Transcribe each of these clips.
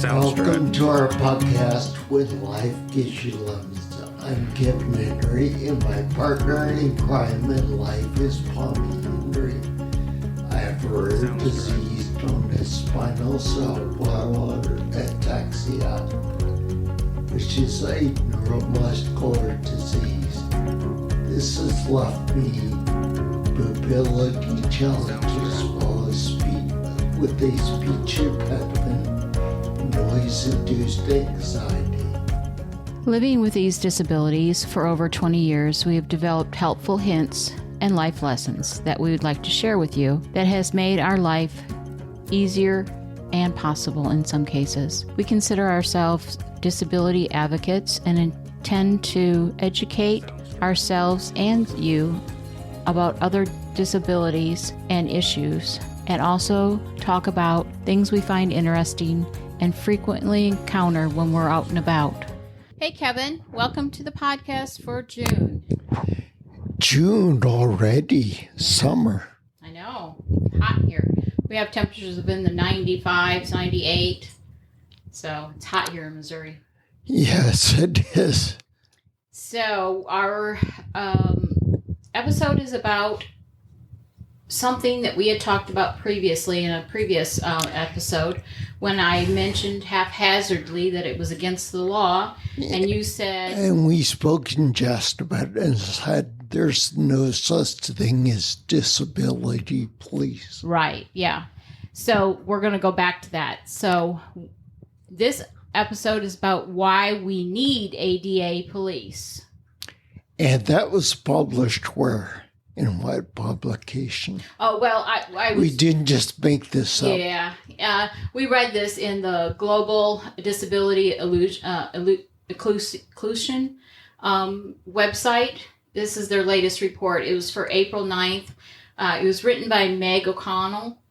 Welcome to our podcast, When Life Gives You Lemons. I'm Kevin Henry, and my partner in crime in life is Pommy Henry. I have a rare disease known as spinal cerebellar ataxia, which is a neuromuscular disease. This has left me mobility challenges while I speak with a speech impediment, noise-induced anxiety. Living with these disabilities for over 20 years, we have developed helpful hints and life lessons that we would like to share with you that has made our life easier and possible in some cases. We consider ourselves disability advocates and intend to educate ourselves and you about other disabilities and issues, and also talk about things we find interesting and frequently encounter when we're out and about. Hey, Kevin, welcome to the podcast for June. June already, summer. I know, hot here. We have temperatures of in the 95s, 98, so it's hot here in Missouri. Yes, it is. So our episode is about something that we had talked about previously in a previous episode when I mentioned haphazardly that it was against the law, and you said... And we spoke in jest about it and said there's no such thing as disability police. Right, yeah. So we're going to go back to that. So this episode is about why we need ADA police. And that was published where? In what publication? Oh, well, I was... We didn't just make this up. Yeah. We read this in the Global Disability Inclusion website. This is their latest report. It was for April 9th. It was written by Meg O'Connell,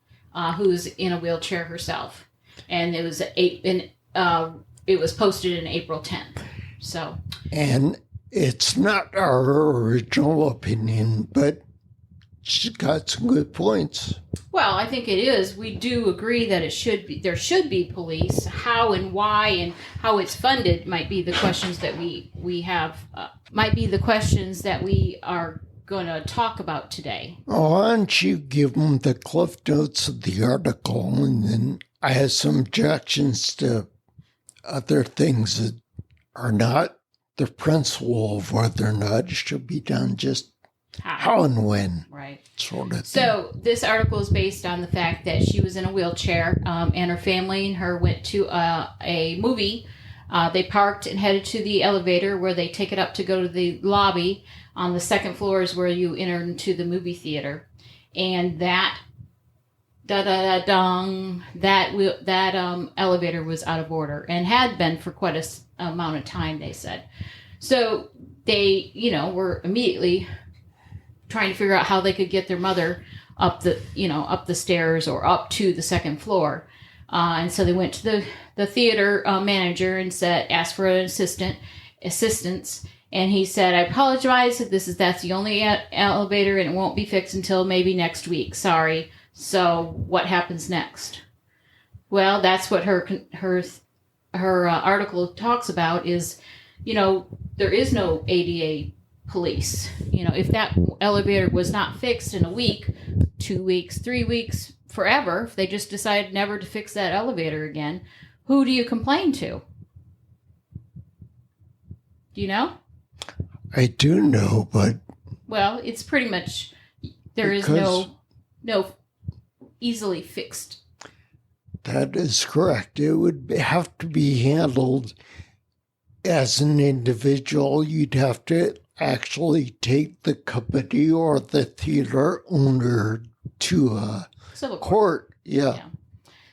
who's in a wheelchair herself. And it was it was posted in April 10th. So... And it's not our original opinion, but she's got some good points. Well, I think it is. We do agree that there should be police. How and why and how it's funded might be the questions that we have, might be the questions that we are going to talk about today. Oh, why don't you give them the cliff notes of the article, and then I have some objections to other things that are not the principle of whether or not it should be done, just how and when, right? Sort of thing. So this article is based on the fact that she was in a wheelchair, and her family and her went to a movie. They parked and headed to the elevator where they take it up to go to the lobby. On the second floor is where you enter into the movie theater, and that elevator was out of order and had been for quite a amount of time, they said. So they, were immediately trying to figure out how they could get their mother up the stairs or up to the second floor. And so they went to the theater manager and asked for an assistance. And he said, "I apologize if that's the only elevator and it won't be fixed until maybe next week. Sorry. So what happens next?" Well, that's what her article talks about is, there is no ADA police. If that elevator was not fixed in a week, 2 weeks, 3 weeks, forever, if they just decide never to fix that elevator again, who do you complain to? Do you know? I do know, but... Well, it's pretty much, there is no easily fixed. That is correct. It would have to be handled as an individual. You'd have to actually take the company or the theater owner to a court. Yeah.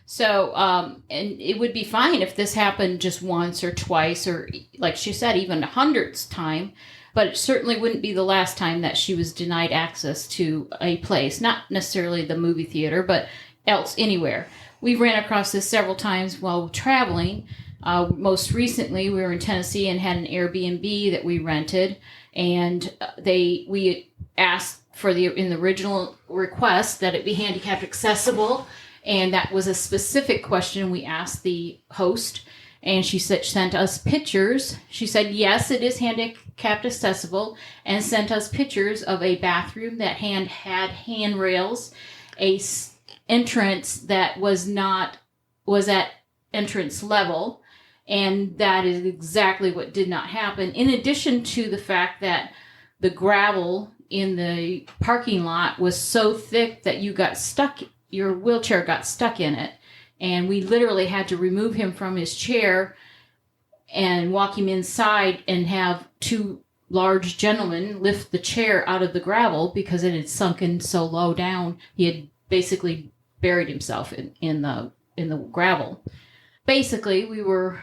So, and it would be fine if this happened just once or twice or, like she said, even a hundredth time. But it certainly wouldn't be the last time that she was denied access to a place, not necessarily the movie theater, but else anywhere. We ran across this several times while traveling. Most recently, we were in Tennessee and had an Airbnb that we rented, and we asked in the original request that it be handicap accessible, And that was a specific question we asked the host. And she sent us pictures. She said, yes, it is handicapped accessible, and sent us pictures of a bathroom that had handrails, entrance that was at entrance level. And that is exactly what did not happen. In addition to the fact that the gravel in the parking lot was so thick that your wheelchair got stuck in it. And we literally had to remove him from his chair and walk him inside and have two large gentlemen lift the chair out of the gravel because it had sunken so low down. He had basically buried himself in the gravel. Basically, we were...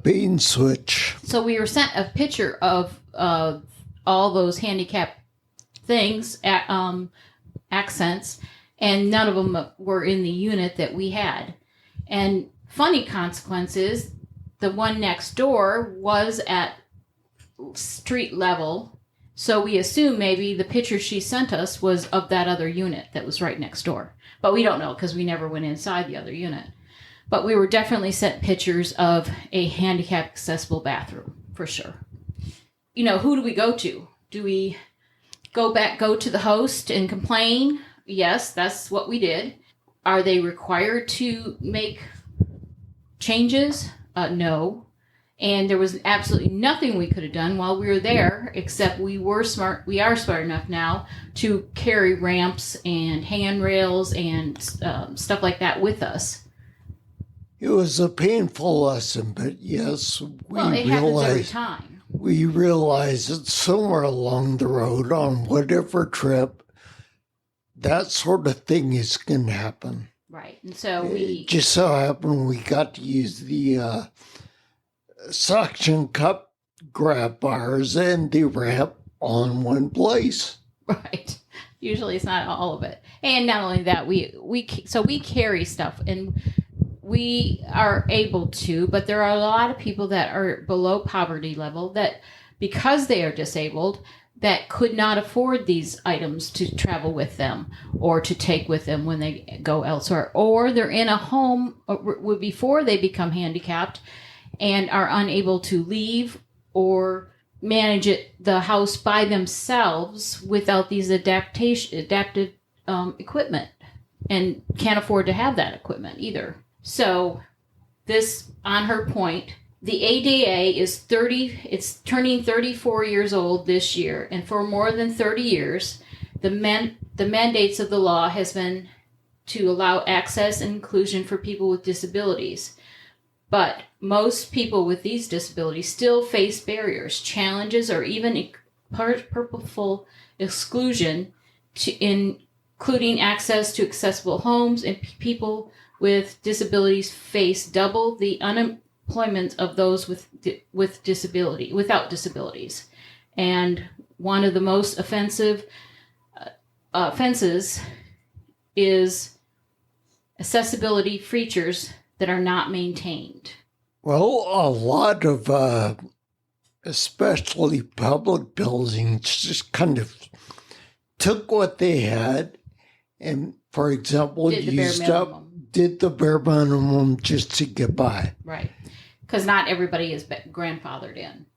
bait and switch. So we were sent a picture of all those handicap things, accents, and none of them were in the unit that we had. And funny consequence is the one next door was at street level, so we assume maybe the picture she sent us was of that other unit that was right next door. But we don't know because we never went inside the other unit. But we were definitely sent pictures of a handicap accessible bathroom, for sure. Who do we go to? Do we go to the host and complain? Yes, that's what we did. Are they required to make changes? No. And there was absolutely nothing we could have done while we were there, except we are smart enough now to carry ramps and handrails and stuff like that with us. It was a painful lesson, but yes, it happens every time. We realized that somewhere along the road on whatever trip, that sort of thing is going to happen. Right. And so it just so happened we got to use the suction cup grab bars and the ramp on one place. Right. Usually it's not all of it. And not only that, we carry stuff, and we are able to, but there are a lot of people that are below poverty level that, because they are disabled, that could not afford these items to travel with them or to take with them when they go elsewhere. Or they're in a home before they become handicapped and are unable to leave or manage the house by themselves without these adaptive equipment, and can't afford to have that equipment either. So this, on her point, the ADA it's turning 34 years old this year, and for more than 30 years, the mandates of the law has been to allow access and inclusion for people with disabilities. But most people with these disabilities still face barriers, challenges, or even purposeful exclusion, including access to accessible homes, and people with disabilities face double the unemployment of those without disabilities. And one of the most offenses is accessibility features that are not maintained. Well, a lot of especially public buildings just kind of took what they had and, for example, did the bare minimum just to get by. Right. Because not everybody is grandfathered in.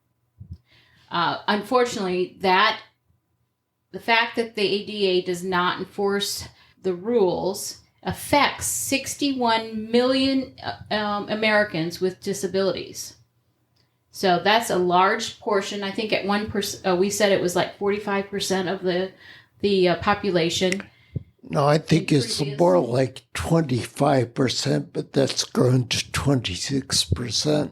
Unfortunately, the fact that the ADA does not enforce the rules affects 61 million Americans with disabilities. So that's a large portion. I think at 1%, we said it was like 45% of the population. No, I think it's more like 25%, but that's grown to 26%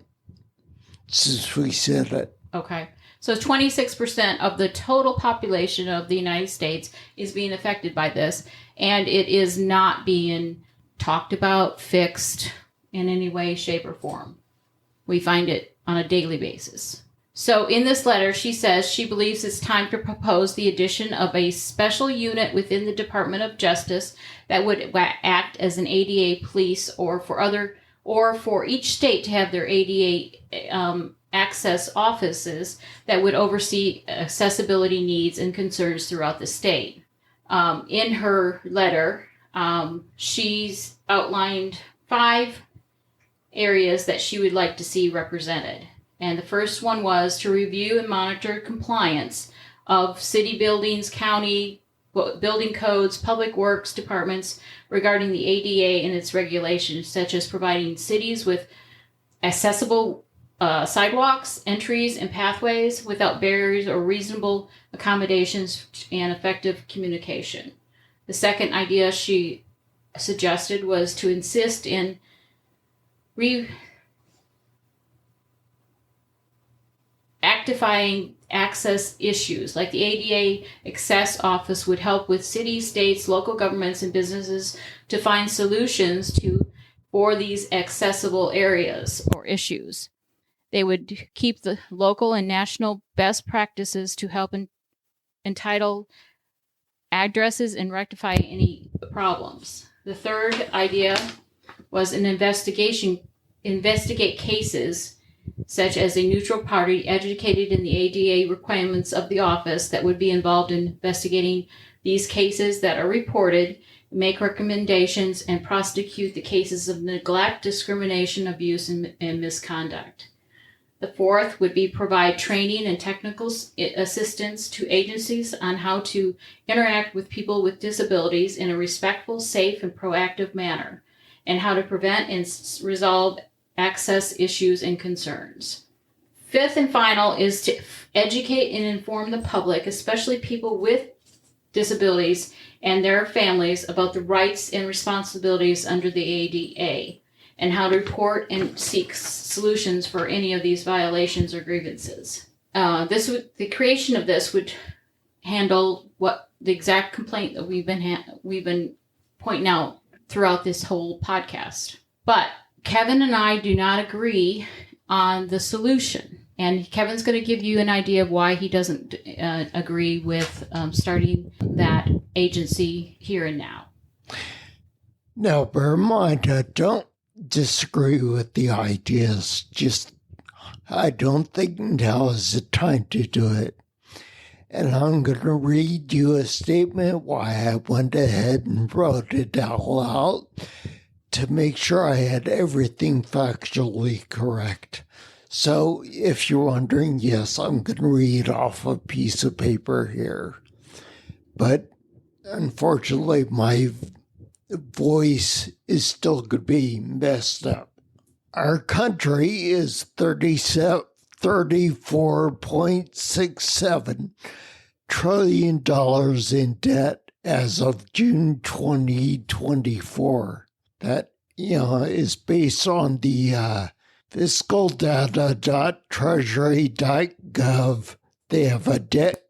since we said it. Okay. So 26% of the total population of the United States is being affected by this, and it is not being talked about, fixed in any way, shape, or form. We find it on a daily basis. So in this letter, she says she believes it's time to propose the addition of a special unit within the Department of Justice that would act as an ADA police, or for each state to have their ADA access offices that would oversee accessibility needs and concerns throughout the state. In her letter, She's outlined 5 areas that she would like to see represented. And the first one was to review and monitor compliance of city buildings, county building codes, public works departments regarding the ADA and its regulations, such as providing cities with accessible sidewalks, entries, and pathways without barriers or reasonable accommodations and effective communication. The second idea she suggested was to insist in actifying access issues, like the ADA Access Office would help with cities, states, local governments, and businesses to find solutions for these accessible areas or issues. They would keep the local and national best practices to help entitle addresses and rectify any problems. The third idea was an investigate cases such as a neutral party educated in the ADA requirements of the office that would be involved in investigating these cases that are reported, make recommendations, and prosecute the cases of neglect, discrimination, abuse, and misconduct. The fourth would be provide training and technical assistance to agencies on how to interact with people with disabilities in a respectful, safe, and proactive manner, and how to prevent and resolve access issues and concerns. Fifth and final is to educate and inform the public, especially people with disabilities and their families, about the rights and responsibilities under the ADA and how to report and seek solutions for any of these violations or grievances. The creation of this would handle what the exact complaint that we've been pointing out throughout this whole podcast. But Kevin and I do not agree on the solution. And Kevin's going to give you an idea of why he doesn't agree with starting that agency here and now. Now, bear in mind, I don't disagree with the ideas. Just, I don't think now is the time to do it. And I'm going to read you a statement why I went ahead and wrote it out loud to make sure I had everything factually correct. So if you're wondering, yes, I'm going to read off a piece of paper here. But unfortunately, my voice is still going to be messed up. Our country is $34.67 trillion in debt as of June 2024. That, is based on the fiscaldata.treasury.gov. They have a debt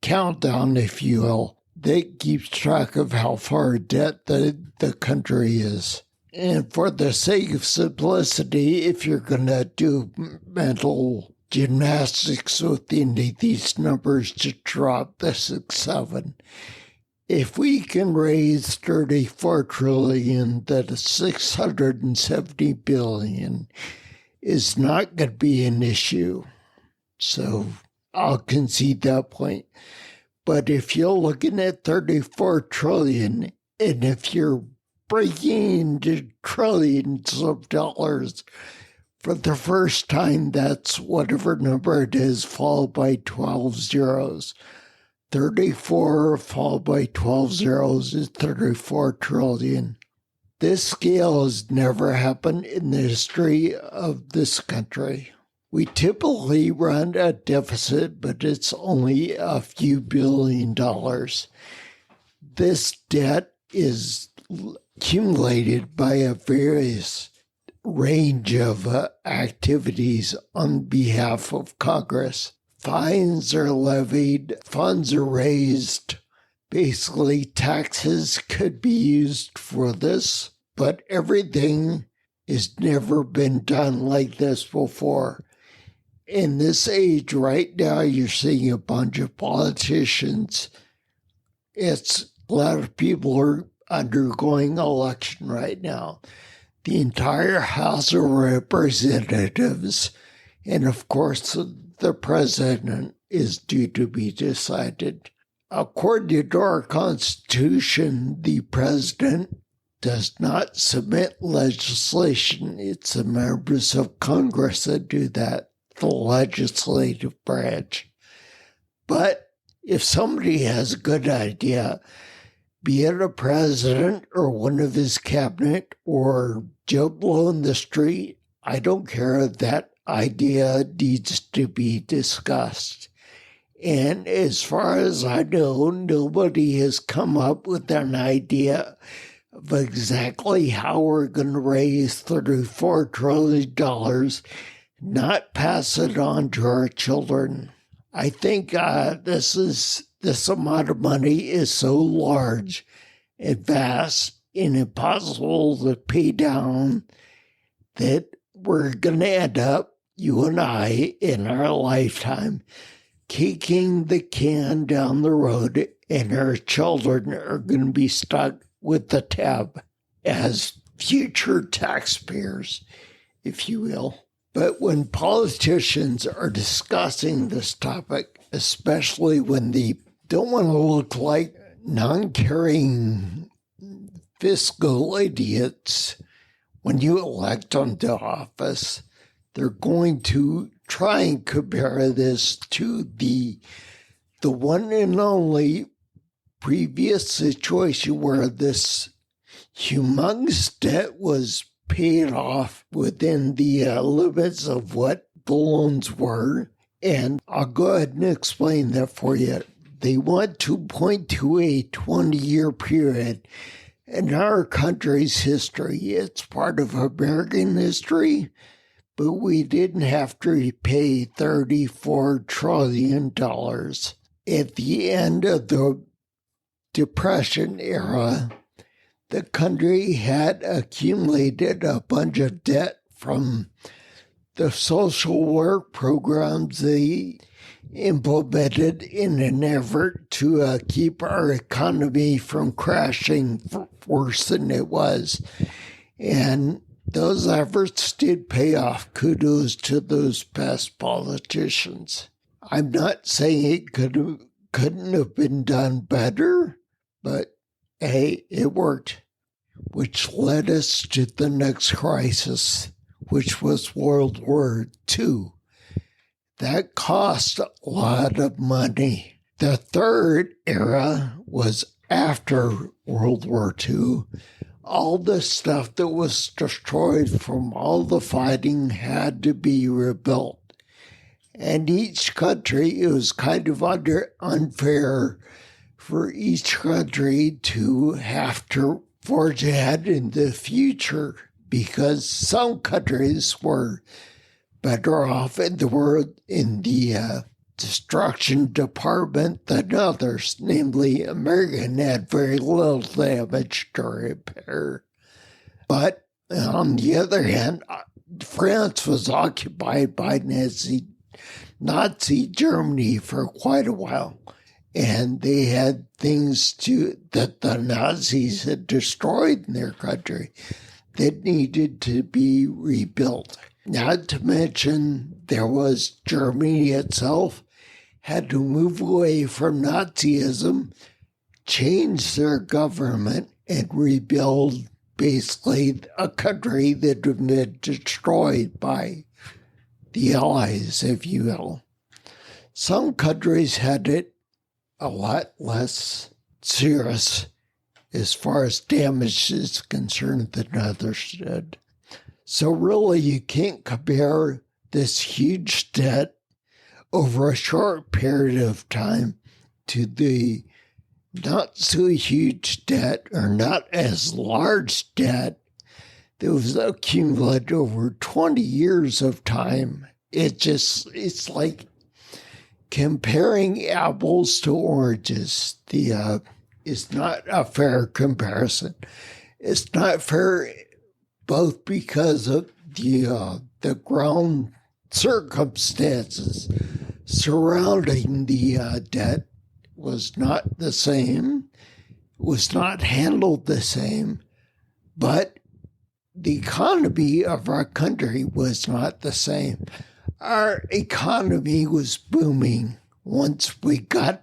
countdown, if you will, that keeps track of how far in debt the country is. And for the sake of simplicity, if you're going to do mental gymnastics with any of these numbers to drop the 6-7, if we can raise $34 trillion, that $670 billion is not going to be an issue. So I'll concede that point. But if you're looking at $34 trillion, and if you're breaking into trillions of dollars for the first time, that's whatever number it is, followed by 12 zeros. 34 followed by 12 zeros is 34 trillion. This scale has never happened in the history of this country. We typically run a deficit, but it's only a few $billion. This debt is accumulated by a various range of activities on behalf of Congress. Fines are levied, funds are raised. Basically, taxes could be used for this, but everything has never been done like this before. In this age right now, you're seeing a bunch of politicians. A lot of people are undergoing election right now. The entire House of Representatives, and of course, the president is due to be decided. According to our Constitution, the president does not submit legislation. It's the members of Congress that do that, the legislative branch. But if somebody has a good idea, be it a president or one of his cabinet or Joe Blow in the street, I don't care, that idea needs to be discussed. And as far as I know, nobody has come up with an idea of exactly how we're going to raise $34 trillion, not pass it on to our children. I think this amount of money is so large and vast and impossible to pay down that we're going to end up, you and I, in our lifetime, kicking the can down the road, and our children are going to be stuck with the tab as future taxpayers, if you will. But when politicians are discussing this topic, especially when they don't want to look like non-caring fiscal idiots, when you elect them to office, they're going to try and compare this to the one and only previous situation where this humongous debt was paid off within the limits of what the loans were. And I'll go ahead and explain that for you. They want to point to a 20-year period in our country's history. It's part of American history, but we didn't have to repay $34 trillion. At the end of the Depression era, the country had accumulated a bunch of debt from the social work programs they implemented in an effort to keep our economy from crashing worse than it was. And those efforts did pay off. Kudos to those past politicians. I'm not saying it couldn't have been done better, but hey, it worked, which led us to the next crisis, which was World War II. That cost a lot of money. The third era was after World War II. All the stuff that was destroyed from all the fighting had to be rebuilt. And each country, it was kind of unfair for each country to have to forge ahead in the future because some countries were better off in the destruction department than others. Namely, America had very little damage to repair. But on the other hand, France was occupied by Nazi Germany for quite a while. And they had things that the Nazis had destroyed in their country that needed to be rebuilt. Not to mention, there was Germany itself had to move away from Nazism, change their government, and rebuild basically a country that had been destroyed by the Allies, if you will. Some countries had it a lot less serious as far as damage is concerned than others did. So really, you can't compare this huge debt over a short period of time to the not so huge debt or not as large debt that was accumulated over 20 years of time. It's like comparing apples to oranges. It's not a fair comparison. It's not fair both because of the ground circumstances surrounding the debt was not the same, was not handled the same, but the economy of our country was not the same. Our economy was booming once we got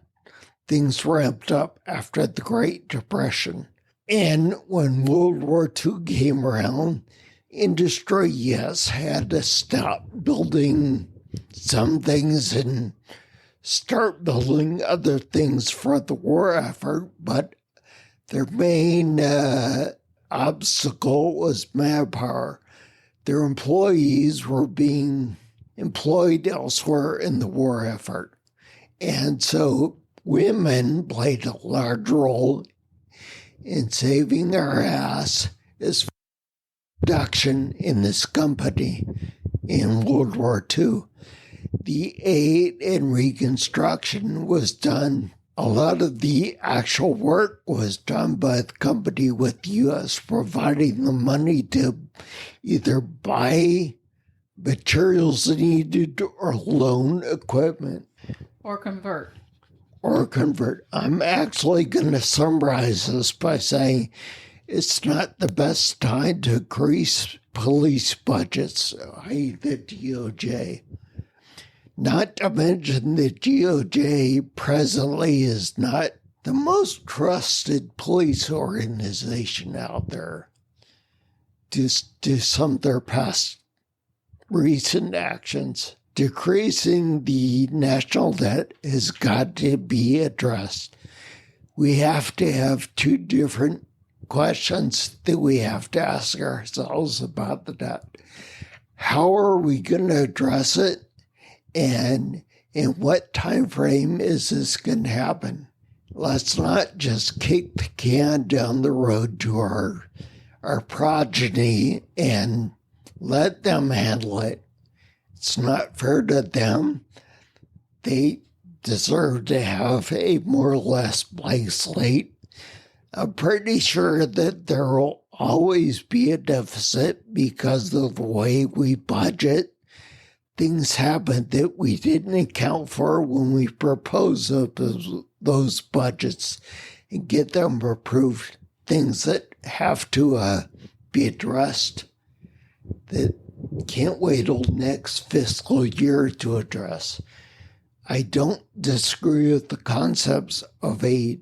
things ramped up after the Great Depression. And when World War II came around, industry, yes, had to stop building some things and start building other things for the war effort, but their main obstacle was manpower. Their employees were being employed elsewhere in the war effort. And so women played a large role in saving our ass as production in this company in World War II. The aid and reconstruction was done. A lot of the actual work was done by the company, with the U.S. providing the money to either buy materials needed or loan equipment. Or convert. I'm actually going to summarize this by saying it's not the best time to increase police budgets, i.e. the DOJ. Not to mention the DOJ presently is not the most trusted police organization out there due to some of their past recent actions. Decreasing the national debt has got to be addressed. We have to have two different questions that we have to ask ourselves about the debt. How are we going to address it? And in what time frame is this going to happen? Let's not just kick the can down the road to our progeny and let them handle it. It's not fair to them. They deserve to have a more or less blank slate. I'm pretty sure that there will always be a deficit because of the way we budget. Things happen that we didn't account for when we propose those budgets and get them approved. Things that have to be addressed that can't wait till next fiscal year to address. I don't disagree with the concepts of a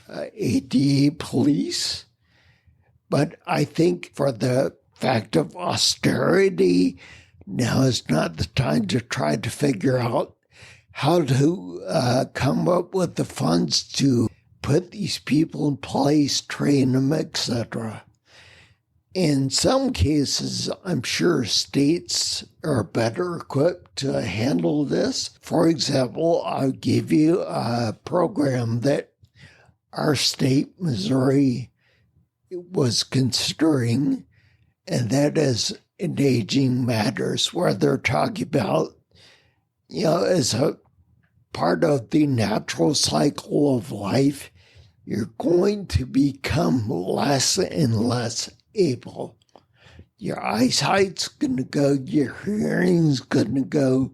ADA police, but I think for the fact of austerity, now is not the time to try to figure out how to come up with the funds to put these people in place, train them, etc. In some cases, I'm sure states are better equipped to handle this. For example, I'll give you a program that our state, Missouri, was considering, and that is in Aging Matters, where they're talking about, as a part of the natural cycle of life, you're going to become less and less able. Your eyesight's going to go, your hearing's going to go,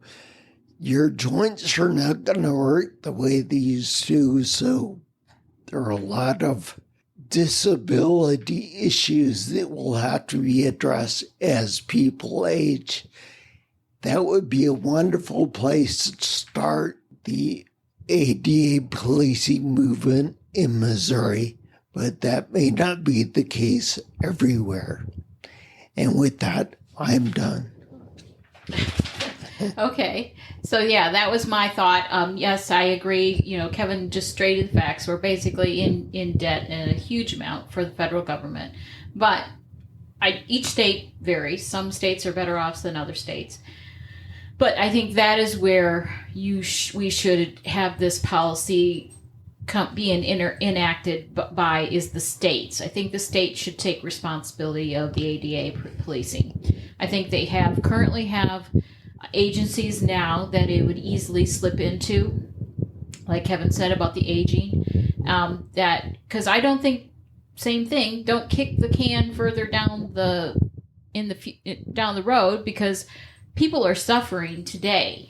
your joints are not going to work the way they used to, so there are a lot of disability issues that will have to be addressed as people age. That would be a wonderful place to start the ADA policing movement in Missouri, but that may not be the case everywhere. And with that, I'm done. Okay. So, yeah, that was my thought. Yes, I agree. Kevin just stated the facts. We're basically in debt in a huge amount for the federal government. But each state varies. Some states are better off than other states. But I think that is where we should have this policy being enacted by is the states. I think the states should take responsibility of the ADA policing. I think they currently have agencies now that it would easily slip into, like Kevin said about the aging, because I don't think, same thing, don't kick the can further down the road, because people are suffering today.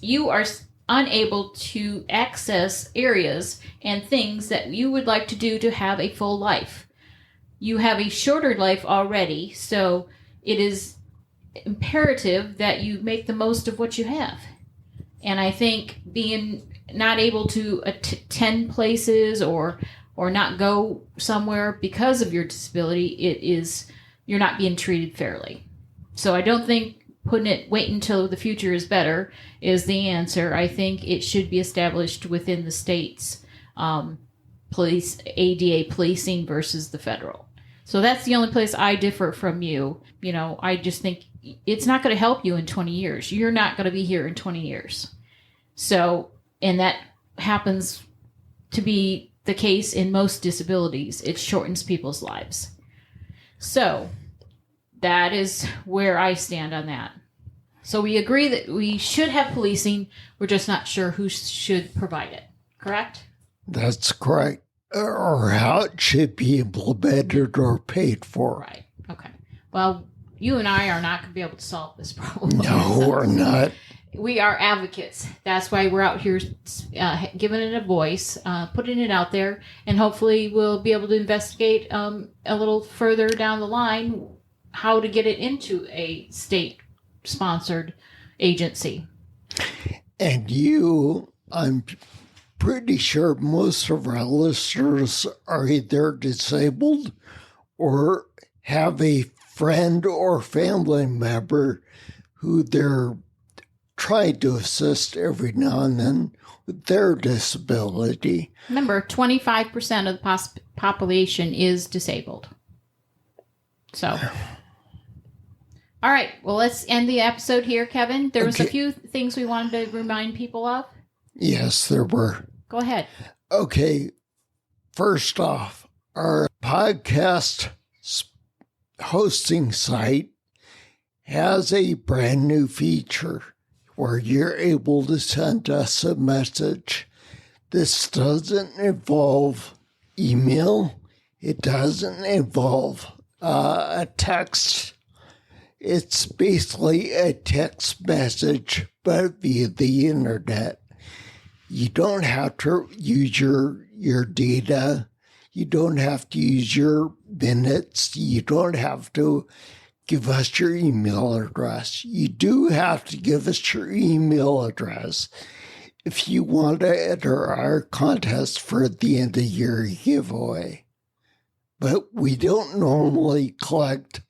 You are unable to access areas and things that you would like to do to have a full life. You have a shorter life already, so it is imperative that you make the most of what you have. And I think being not able to attend places or not go somewhere because of your disability, you're not being treated fairly. So I don't think wait until the future is better is the answer. I think it should be established within the state's police, ADA policing versus the federal. So that's the only place I differ from you. I just think it's not going to help you in 20 years. You're not going to be here in 20 years. So, and that happens to be the case in most disabilities. It shortens people's lives. So that is where I stand on that. So we agree that we should have policing. We're just not sure who should provide it. Correct? That's correct. Or how it should be implemented or paid for. Right. Okay. Well, you and I are not going to be able to solve this problem. No, we're not. We are advocates. That's why we're out here giving it a voice, putting it out there, and hopefully we'll be able to investigate a little further down the line how to get it into a state-sponsored agency. And I'm pretty sure most of our listeners are either disabled or have a friend or family member who they're trying to assist every now and then with their disability. Remember, 25% of the population is disabled. So, all right. Well, let's end the episode here, Kevin. There was a few things we wanted to remind people of. Yes, there were. Go ahead. Okay. First off, our podcast hosting site has a brand new feature where you're able to send us a message. This doesn't involve email. It doesn't involve a text. It's basically a text message, but via the internet. You don't have to use your data. You don't have to use your minutes. You don't have to give us your email address. You do have to give us your email address if you want to enter our contest for the end of year giveaway. But we don't normally collect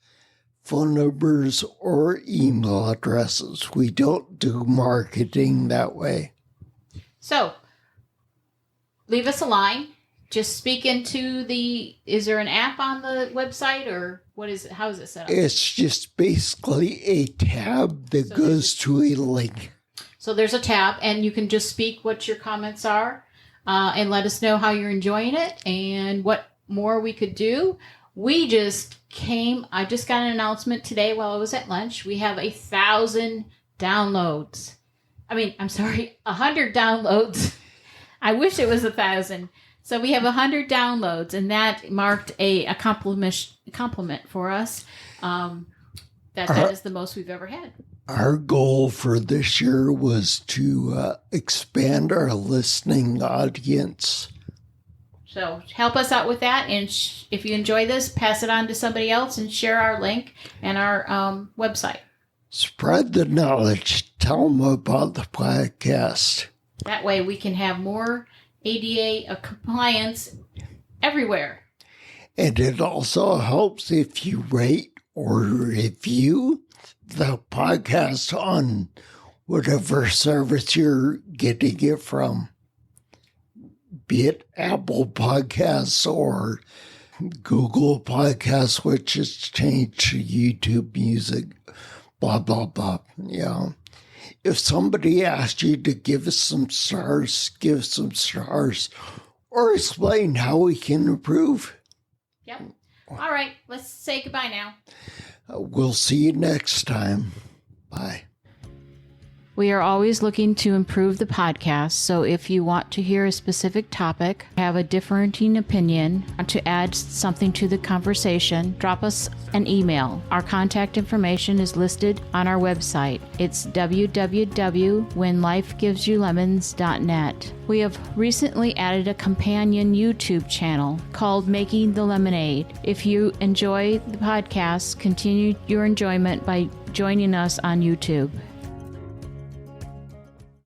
phone numbers or email addresses. We don't do marketing that way. So, leave us a line. Just speak into is there an app on the website or what is it? How is it set up? It's just basically a tab that goes to a link. So there's a tab and you can just speak what your comments are and let us know how you're enjoying it and what more we could do. I just got an announcement today while I was at lunch. We have 1,000 downloads. 100 downloads. I wish it was 1,000. So we have 100 downloads, and that marked a compliment for us. That is the most we've ever had. Our goal for this year was to expand our listening audience. So help us out with that, and if you enjoy this, pass it on to somebody else and share our link and our website. Spread the knowledge. Tell them about the podcast. That way we can have more ADA compliance everywhere. And it also helps if you rate or review the podcast on whatever service you're getting it from, be it Apple Podcasts or Google Podcasts, which has changed to YouTube Music, blah, blah, blah. Yeah. If somebody asked you to give us some stars, give some stars, or explain how we can improve. Yep. All right. Let's say goodbye now. We'll see you next time. Bye. We are always looking to improve the podcast, so if you want to hear a specific topic, have a differing opinion, want to add something to the conversation, drop us an email. Our contact information is listed on our website. It's www.whenlifegivesyoulemons.net. We have recently added a companion YouTube channel called Making the Lemonade. If you enjoy the podcast, continue your enjoyment by joining us on YouTube.